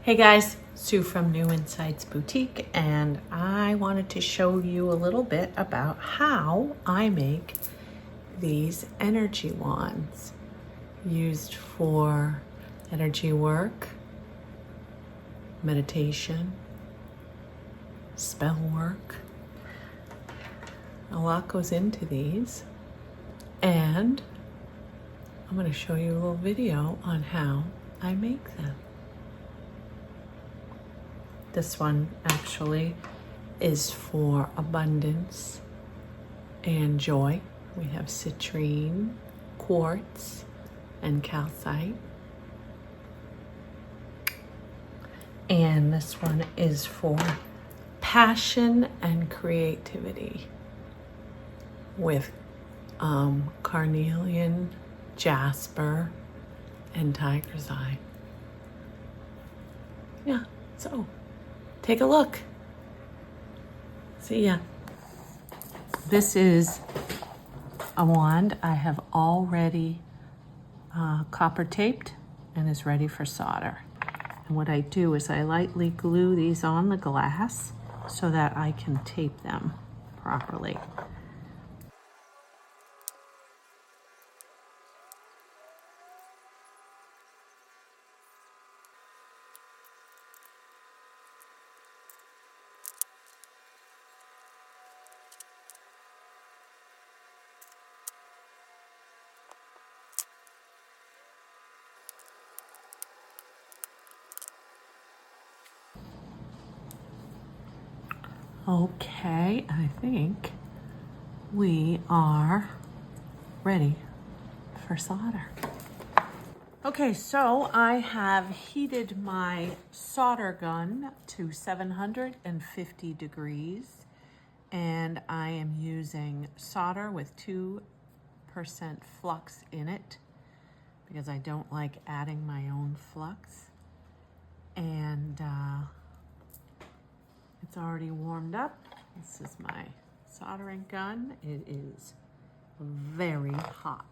Hey guys, Sue from New Insights Boutique, and I wanted to show you a little bit about how I make these energy wands used for energy work, meditation, spell work. A lot goes into these, and I'm going to show you a little video on how I make them. This one actually is for abundance and joy. We have citrine, quartz, and calcite. And this one is for passion and creativity with carnelian, jasper, and tiger's eye. Yeah, so take a look. See ya. This is a wand I have already copper taped and is ready for solder. And what I do is I lightly glue these on the glass so that I can tape them properly. Okay, I think we are ready for solder. Okay, so I have heated my solder gun to 750 degrees, and I am using solder with 2% flux in it because I don't like adding my own flux. And it's already warmed up. This is my soldering gun. It is very hot.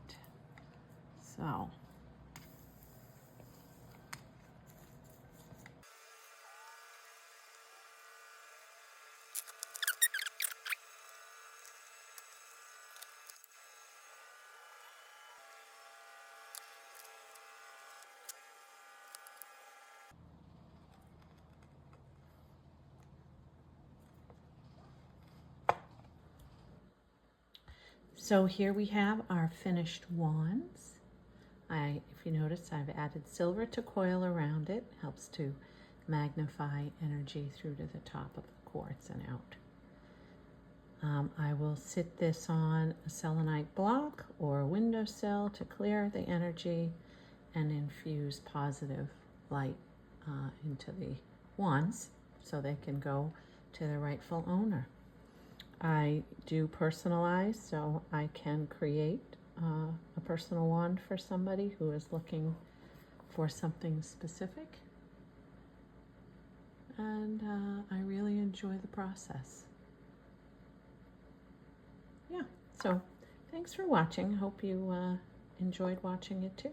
So here we have our finished wands. If you notice, I've added silver to coil around it. Helps to magnify energy through to the top of the quartz and out. I will sit this on a selenite block or a windowsill to clear the energy and infuse positive light into the wands so they can go to the rightful owner. I do personalize, so I can create a personal wand for somebody who is looking for something specific. And I really enjoy the process. Yeah, so thanks for watching. Hope you enjoyed watching it too.